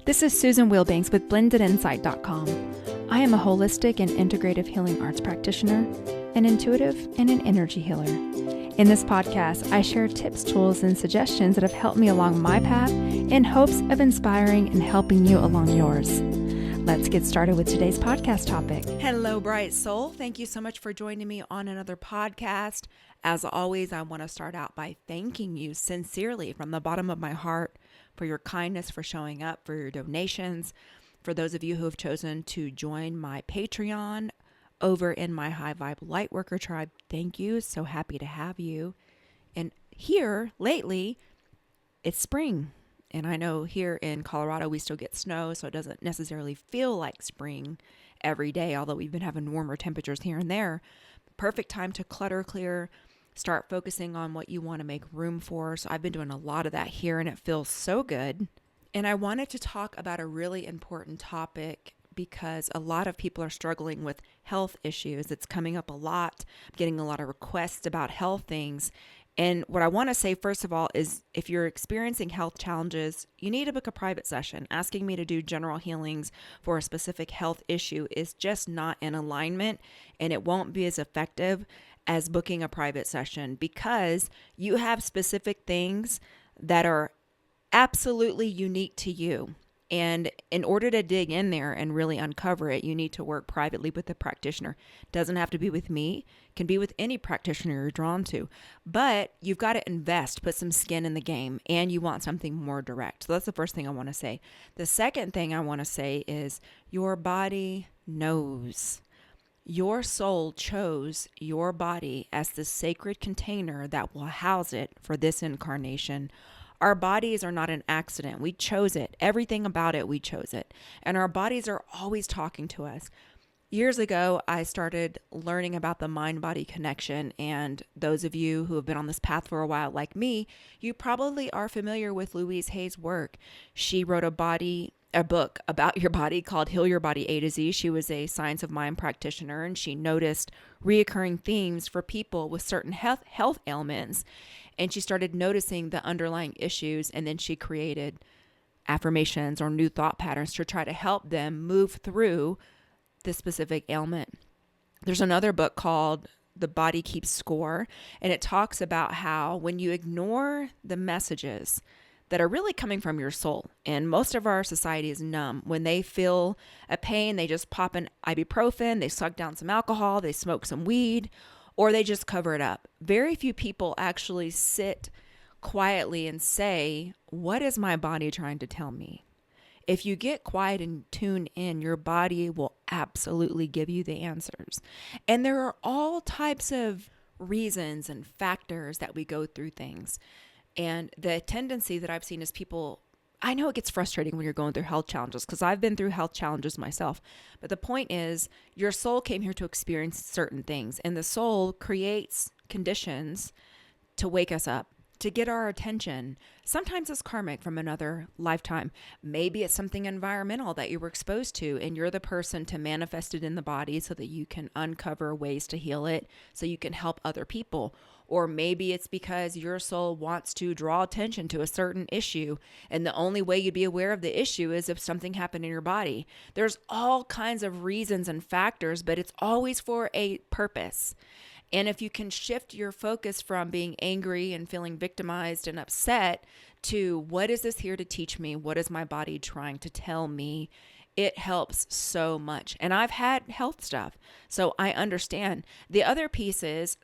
This is Susan Wilbanks with blendedinsight.com. I am a holistic and integrative healing arts practitioner, an intuitive, and an energy healer. In this podcast, I share tips, tools, and suggestions that have helped me along my path in hopes of inspiring and helping you along yours. Let's get started with today's podcast topic. Hello, bright soul. Thank you so much for joining me on another podcast. As always, I want to start out by thanking you sincerely from the bottom of my heart for your kindness, for showing up, for your donations. For those of you who have chosen to join my Patreon over in my High Vibe Lightworker tribe, thank you. So happy to have you. And here lately, it's spring. And I know here in Colorado, we still get snow, so it doesn't necessarily feel like spring every day, although we've been having warmer temperatures here and there. Perfect time to clutter clear, start focusing on what you want to make room for. So I've been doing a lot of that here, and it feels so good. And I wanted to talk about a really important topic because a lot of people are struggling with health issues. It's coming up a lot. I'm getting a lot of requests about health things. And what I want to say, first of all, is if you're experiencing health challenges, you need to book a private session. Asking me to do general healings for a specific health issue is just not in alignment, and it won't be as effective as booking a private session because you have specific things that are absolutely unique to you. And in order to dig in there and really uncover it, you need to work privately with a practitioner. Doesn't have to be with me, can be with any practitioner you're drawn to. But you've got to invest, put some skin in the game, and you want something more direct. So that's the first thing I want to say. The second thing I want to say is your body knows. Your soul chose your body as the sacred container that will house it for this incarnation. Our bodies are not an accident. We chose it. Everything about it, we chose it. And our bodies are always talking to us. Years ago, I started learning about the mind-body connection. And those of you who have been on this path for a while, like me, you probably are familiar with Louise Hay's work. She wrote a book about your body called Heal Your Body A to Z. She was a science of mind practitioner, and she noticed reoccurring themes for people with certain health ailments. And she started noticing the underlying issues, and then she created affirmations or new thought patterns to try to help them move through the specific ailment. There's another book called The Body Keeps Score, and it talks about how when you ignore the messages that are really coming from your soul, and most of our society is numb. When they feel a pain, they just pop an ibuprofen, they suck down some alcohol, they smoke some weed, or they just cover it up. Very few people actually sit quietly and say, what is my body trying to tell me? If you get quiet and tune in, your body will absolutely give you the answers. And there are all types of reasons and factors that we go through things. And the tendency that I've seen is people, I know it gets frustrating when you're going through health challenges because I've been through health challenges myself. But the point is, your soul came here to experience certain things, and the soul creates conditions to wake us up, to get our attention. Sometimes it's karmic from another lifetime. Maybe it's something environmental that you were exposed to, and you're the person to manifest it in the body so that you can uncover ways to heal it, so you can help other people. Or maybe it's because your soul wants to draw attention to a certain issue, and the only way you'd be aware of the issue is if something happened in your body. There's all kinds of reasons and factors, but it's always for a purpose. And if you can shift your focus from being angry and feeling victimized and upset to what is this here to teach me? What is my body trying to tell me? It helps so much. And I've had health stuff, so I understand. The other piece is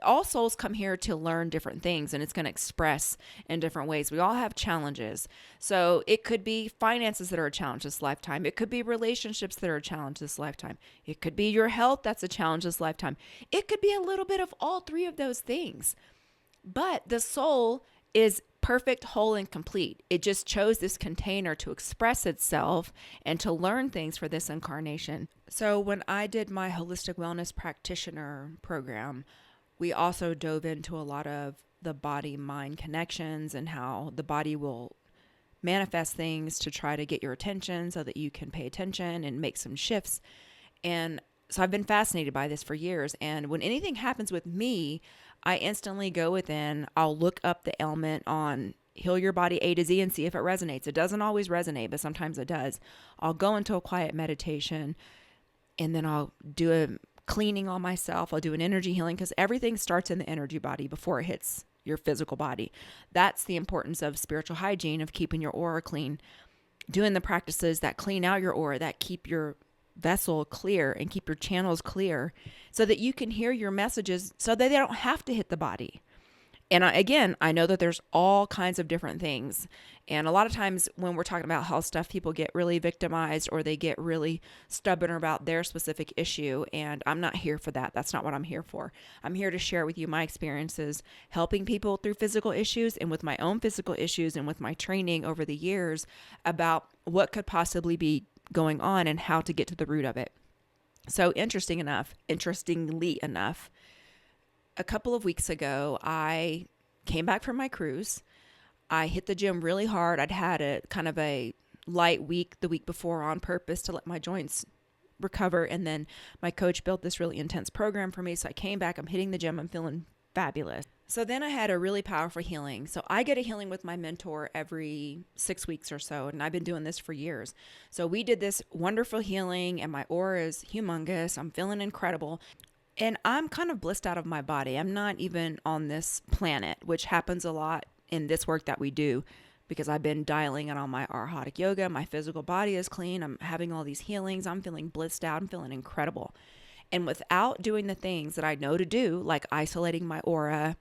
all souls come here to learn different things, and it's going to express in different ways. We all have challenges. So it could be finances that are a challenge this lifetime. It could be relationships that are a challenge this lifetime. It could be your health that's a challenge this lifetime. It could be a little bit of all three of those things. But the soul is perfect, whole, and complete. It just chose this container to express itself and to learn things for this incarnation. So when I did my holistic wellness practitioner program, we also dove into a lot of the body-mind connections and how the body will manifest things to try to get your attention so that you can pay attention and make some shifts. And so I've been fascinated by this for years. And when anything happens with me, I instantly go within, I'll look up the ailment on heal your body A to Z and see if it resonates. It doesn't always resonate, but sometimes it does. I'll go into a quiet meditation, and then I'll do a cleaning on myself. I'll do an energy healing, because everything starts in the energy body before it hits your physical body. That's the importance of spiritual hygiene, of keeping your aura clean, doing the practices that clean out your aura, that keep your vessel clear and keep your channels clear, so that you can hear your messages so that they don't have to hit the body. And I know that there's all kinds of different things. And a lot of times when we're talking about health stuff, people get really victimized, or they get really stubborn about their specific issue. And I'm not here for that. That's not what I'm here for. I'm here to share with you my experiences helping people through physical issues, and with my own physical issues, and with my training over the years about what could possibly be going on and how to get to the root of it. So interestingly enough, a couple of weeks ago, I came back from my cruise. I hit the gym really hard. I'd had a kind of a light week the week before on purpose to let my joints recover. And then my coach built this really intense program for me. So I came back, I'm hitting the gym, I'm feeling fabulous. So then I had a really powerful healing. So I get a healing with my mentor every 6 weeks or so. And I've been doing this for years. So we did this wonderful healing, and my aura is humongous. I'm feeling incredible. And I'm kind of blissed out of my body. I'm not even on this planet, which happens a lot in this work that we do, because I've been dialing in on my Arhatic yoga. My physical body is clean. I'm having all these healings. I'm feeling blissed out. I'm feeling incredible. And without doing the things that I know to do, like isolating my aura,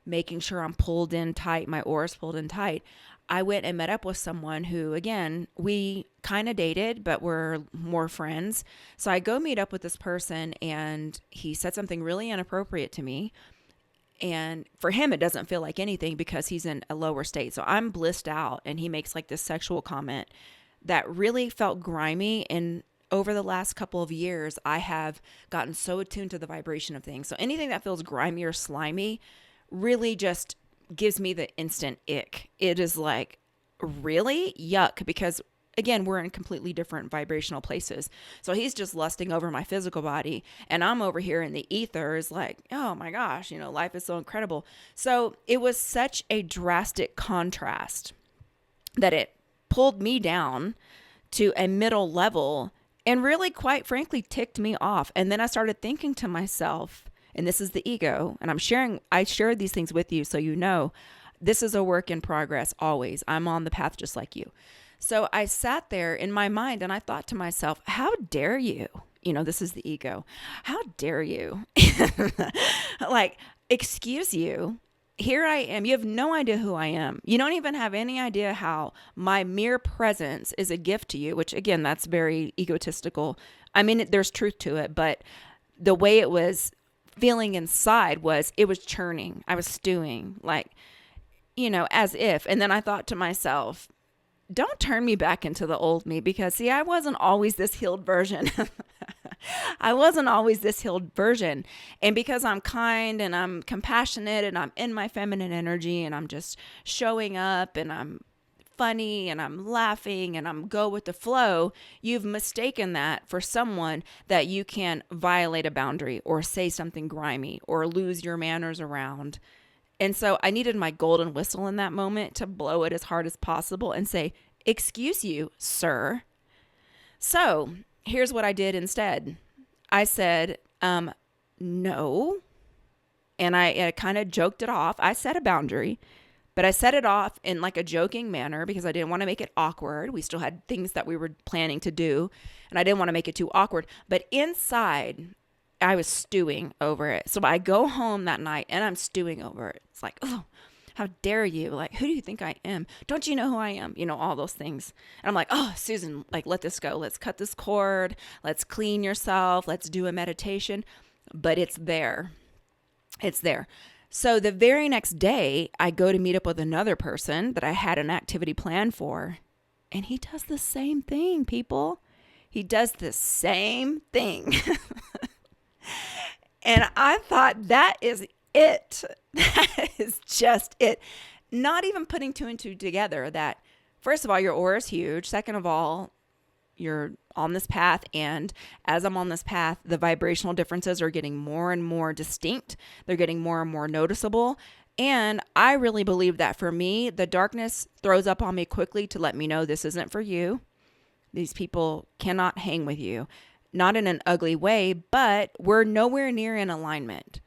making sure I'm pulled in tight, my aura's pulled in tight, I went and met up with someone who, again, we kind of dated, but we're more friends. So I go meet up with this person, and he said something really inappropriate to me. And for him, it doesn't feel like anything because he's in a lower state. So I'm blissed out, and he makes like this sexual comment that really felt grimy. And over the last couple of years, I have gotten so attuned to the vibration of things. So anything that feels grimy or slimy really just gives me the instant ick. It is like, really? Yuck. Because again, we're in completely different vibrational places. So he's just lusting over my physical body, and I'm over here in the ether is like, oh my gosh, life is so incredible. So it was such a drastic contrast that it pulled me down to a middle level and really, quite frankly, ticked me off. And then I started thinking to myself, and this is the ego, and I share these things with you so this is a work in progress always. I'm on the path just like you. So I sat there in my mind, and I thought to myself, how dare you? This is the ego. How dare you? Like, excuse you. Here I am. You have no idea who I am. You don't even have any idea how my mere presence is a gift to you, which again, that's very egotistical. I mean, there's truth to it, but the way it was feeling inside it was churning. I was stewing, like, as if. And then I thought to myself, don't turn me back into the old me, because see, I wasn't always this healed version. And because I'm kind and I'm compassionate and I'm in my feminine energy and I'm just showing up and I'm funny and I'm laughing and I'm go with the flow, you've mistaken that for someone that you can violate a boundary or say something grimy or lose your manners around. And so I needed my golden whistle in that moment to blow it as hard as possible and say, excuse you, sir. So here's what I did instead. I said, no. And I kind of joked it off. I set a boundary, but I set it off in like a joking manner because I didn't want to make it awkward. We still had things that we were planning to do, and I didn't want to make it too awkward. But inside, I was stewing over it. So I go home that night and I'm stewing over it. It's like, oh, how dare you? Like, who do you think I am? Don't you know who I am? All those things. And I'm like, oh, Susan, like, let this go. Let's cut this cord. Let's clean yourself. Let's do a meditation. But it's there. It's there. So the very next day, I go to meet up with another person that I had an activity planned for. And he does the same thing, people. He does the same thing. And I thought, that is it. That is just it. Not even putting two and two together that, first of all, your aura is huge. Second of all, you're on this path. And as I'm on this path, the vibrational differences are getting more and more distinct. They're getting more and more noticeable. And I really believe that for me, the darkness throws up on me quickly to let me know this isn't for you. These people cannot hang with you. Not in an ugly way, but we're nowhere near in alignment.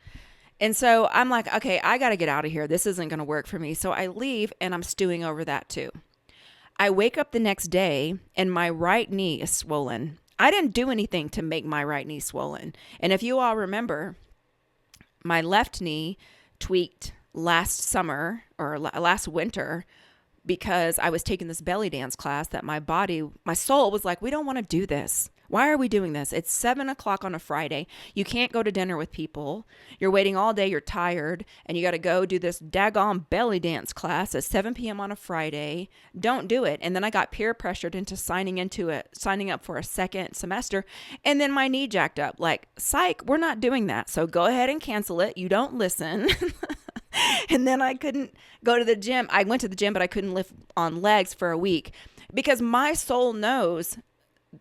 And so I'm like, okay, I got to get out of here. This isn't going to work for me. So I leave and I'm stewing over that too. I wake up the next day and my right knee is swollen. I didn't do anything to make my right knee swollen. And if you all remember, my left knee tweaked last summer or last winter because I was taking this belly dance class that my soul was like, we don't want to do this. Why are we doing this? It's 7:00 on a Friday. You can't go to dinner with people. You're waiting all day. You're tired and you got to go do this daggone belly dance class at 7 p.m. on a Friday. Don't do it. And then I got peer pressured into signing up for a second semester. And then my knee jacked up like, psych, we're not doing that. So go ahead and cancel it. You don't listen. And then I couldn't go to the gym. I went to the gym, but I couldn't lift on legs for a week because my soul knows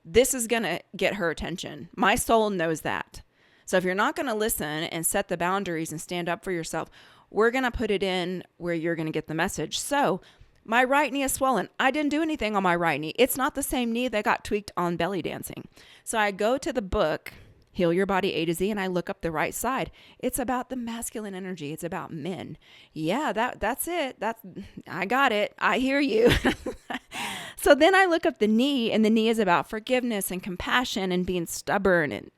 this is going to get her attention. My soul knows that. So if you're not going to listen and set the boundaries and stand up for yourself, we're going to put it in where you're going to get the message. So my right knee is swollen. I didn't do anything on my right knee. It's not the same knee that got tweaked on belly dancing. So I go to the book, Heal Your Body A to Z, and I look up the right side. It's about the masculine energy. It's about men. Yeah, that's it. I got it. I hear you. So then I look up the knee, and the knee is about forgiveness and compassion and being stubborn and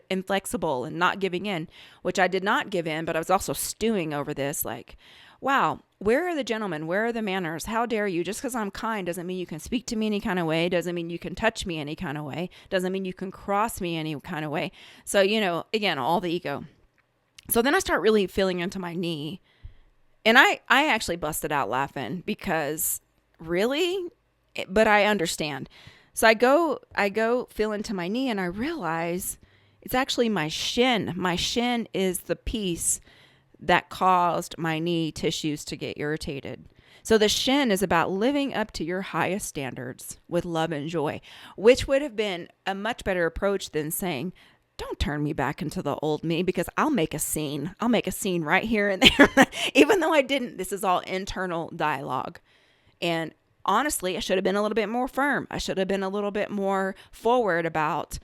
inflexible and not giving in, which I did not give in, but I was also stewing over this like, wow, where are the gentlemen? Where are the manners? How dare you? Just because I'm kind doesn't mean you can speak to me any kind of way. Doesn't mean you can touch me any kind of way. Doesn't mean you can cross me any kind of way. So, again, all the ego. So then I start really feeling into my knee. And I actually busted out laughing because really? But I understand. So I go feel into my knee and I realize it's actually my shin. My shin is the piece that caused my knee tissues to get irritated. So the shin is about living up to your highest standards with love and joy, which would have been a much better approach than saying, don't turn me back into the old me because I'll make a scene. I'll make a scene right here and there. Even though I didn't, this is all internal dialogue. And honestly, I should have been a little bit more firm. I should have been a little bit more forward about,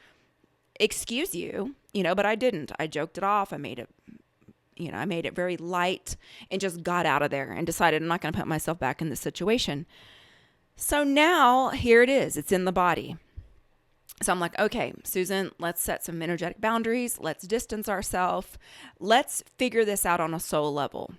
excuse you, but I didn't. I joked it off. I made it very light and just got out of there and decided I'm not going to put myself back in this situation. So now here it is. It's in the body. So I'm like, okay, Susan, let's set some energetic boundaries. Let's distance ourselves. Let's figure this out on a soul level.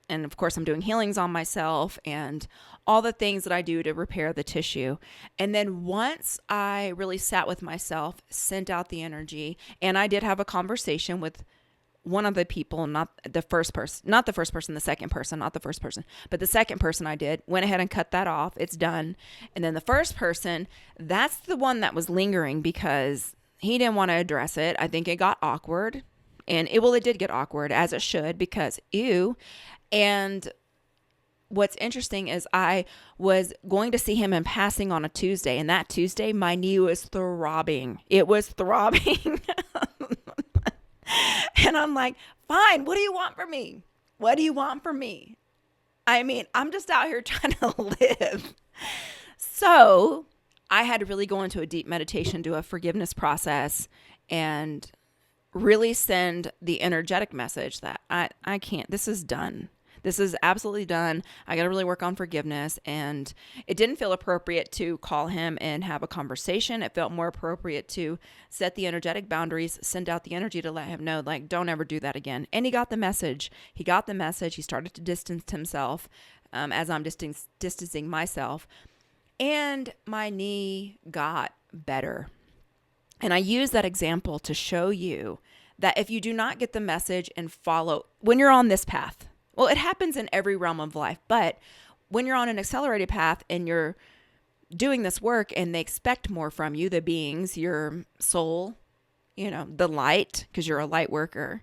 And of course, I'm doing healings on myself and all the things that I do to repair the tissue. And then once I really sat with myself, sent out the energy, and I did have a conversation with one of the people, not the second person, not the first person, but the second person I did, went ahead and cut that off. It's done. And then the first person, that's the one that was lingering because he didn't want to address it. I think it got awkward. And it did get awkward, as it should, because ew. And what's interesting is I was going to see him in passing on a Tuesday. And that Tuesday, my knee was throbbing. It was throbbing. And I'm like, fine, what do you want from me? What do you want from me? I mean, I'm just out here trying to live. So I had to really go into a deep meditation, do a forgiveness process, and really send the energetic message that I can't, this is done. This is absolutely done. I got to really work on forgiveness. And it didn't feel appropriate to call him and have a conversation. It felt more appropriate to set the energetic boundaries, send out the energy to let him know, like, don't ever do that again. And he got the message. He started to distance himself as I'm distancing myself. And my knee got better. And I use that example to show you that if you do not get the message and follow, when you're on this path, well, it happens in every realm of life, but when you're on an accelerated path and you're doing this work and they expect more from you, the beings, your soul, the light, because you're a light worker,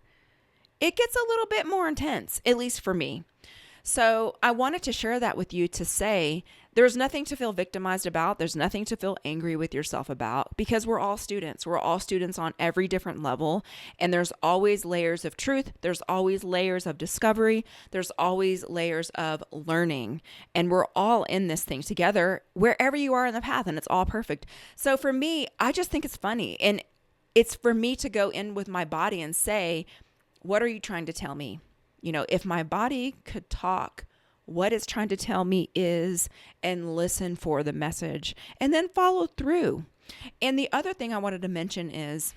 it gets a little bit more intense, at least for me. So I wanted to share that with you to say There's nothing to feel victimized about. There's nothing to feel angry with yourself about, because we're all students. We're all students on every different level. And there's always layers of truth. There's always layers of discovery. There's always layers of learning. And we're all in this thing together wherever you are in the path, and it's all perfect. So for me, I just think it's funny. And it's for me to go in with my body and say, what are you trying to tell me? If my body could talk, what it's trying to tell me is, and listen for the message and then follow through. And the other thing I wanted to mention is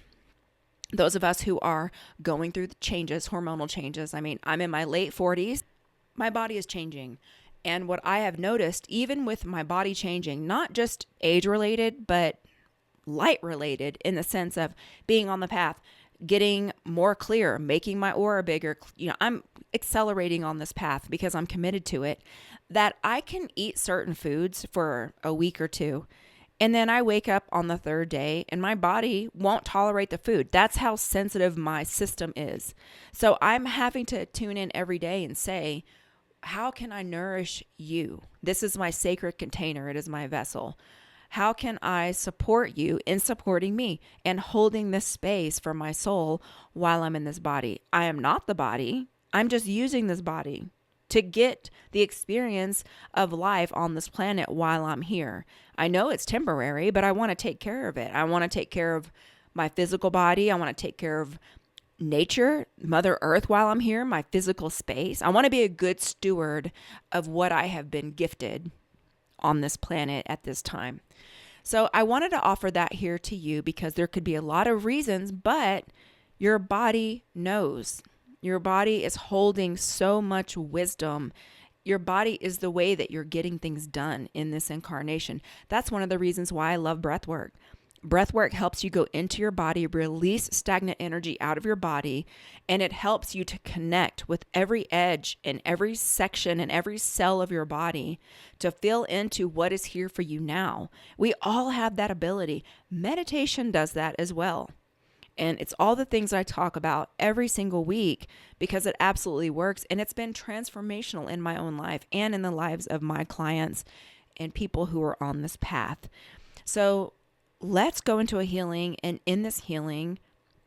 those of us who are going through the changes, hormonal changes. I mean, I'm in my late 40s. My body is changing. And what I have noticed, even with my body changing, not just age related, but light related, in the sense of being on the path, getting more clear, making my aura bigger. I'm accelerating on this path because I'm committed to it, that I can eat certain foods for a week or two. And then I wake up on the third day and my body won't tolerate the food. That's how sensitive my system is. So I'm having to tune in every day and say, how can I nourish you? This is my sacred container. It is my vessel. How can I support you in supporting me and holding this space for my soul while I'm in this body? I am not the body. I'm just using this body to get the experience of life on this planet while I'm here. I know it's temporary, but I want to take care of it. I want to take care of my physical body. I want to take care of nature, Mother Earth while I'm here, my physical space. I want to be a good steward of what I have been gifted on this planet at this time. So I wanted to offer that here to you because there could be a lot of reasons, but your body knows. Your body is holding so much wisdom. Your body is the way that you're getting things done in this incarnation. That's one of the reasons why I love breath work. Breath work helps you go into your body, release stagnant energy out of your body, and it helps you to connect with every edge and every section and every cell of your body to feel into what is here for you now. We all have that ability. Meditation does that as well. And it's all the things I talk about every single week because it absolutely works. And it's been transformational in my own life and in the lives of my clients and people who are on this path. So let's go into a healing, and in this healing,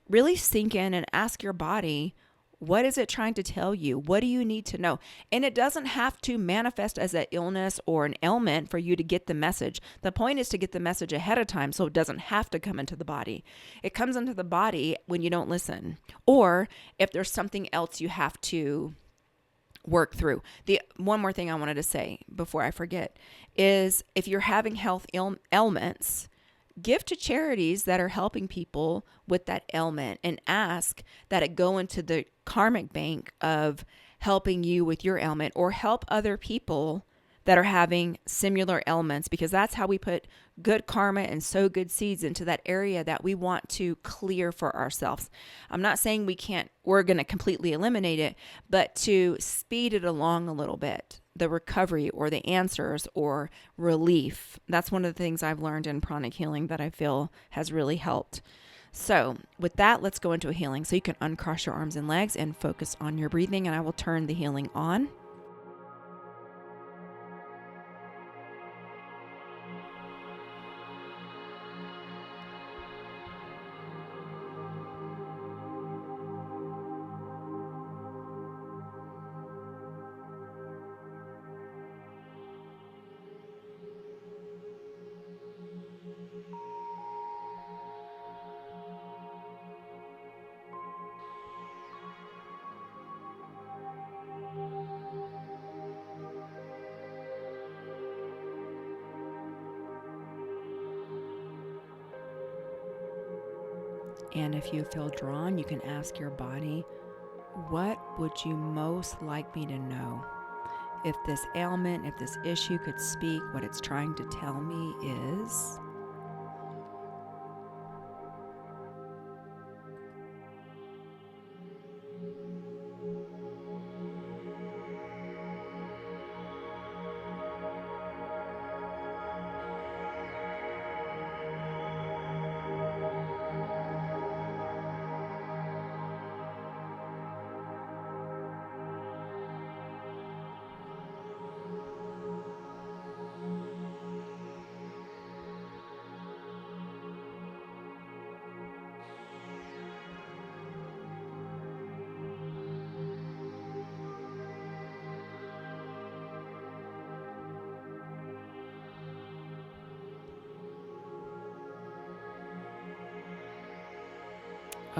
really sink in and ask your body, what is it trying to tell you? What do you need to know? And it doesn't have to manifest as an illness or an ailment for you to get the message. The point is to get the message ahead of time so it doesn't have to come into the body. It comes into the body when you don't listen, or if there's something else you have to work through. The one more thing I wanted to say before I forget is if you're having health ailments, give to charities that are helping people with that ailment and ask that it go into the karmic bank of helping you with your ailment, or help other people that are having similar ailments, because that's how we put good karma and sow good seeds into that area that we want to clear for ourselves. I'm not saying we're going to completely eliminate it, but to speed it along a little bit, the recovery or the answers or relief. That's one of the things I've learned in pranic healing that I feel has really helped. So with that, let's go into a healing. So you can uncross your arms and legs and focus on your breathing, and I will turn the healing on. And if you feel drawn, you can ask your body, what would you most like me to know? If this ailment, if this issue could speak, what it's trying to tell me is...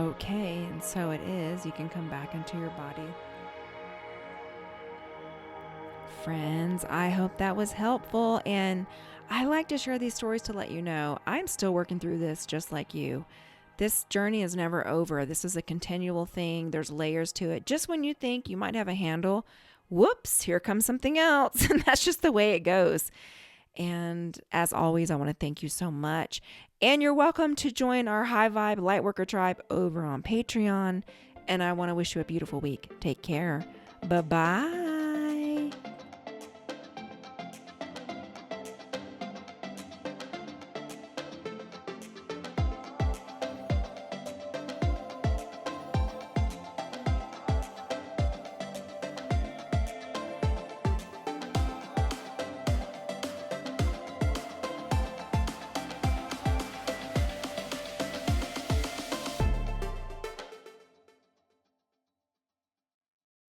okay, and so it is. You can come back into your body. Friends, I hope that was helpful, and I like to share these stories to let you know I'm still working through this just like you. This journey is never over. This is a continual thing. There's layers to it. Just when you think you might have a handle, whoops, here comes something else. And that's just the way it goes. And as always, I want to thank you so much. And you're welcome to join our High Vibe Lightworker Tribe over on Patreon. And I want to wish you a beautiful week. Take care. Bye-bye.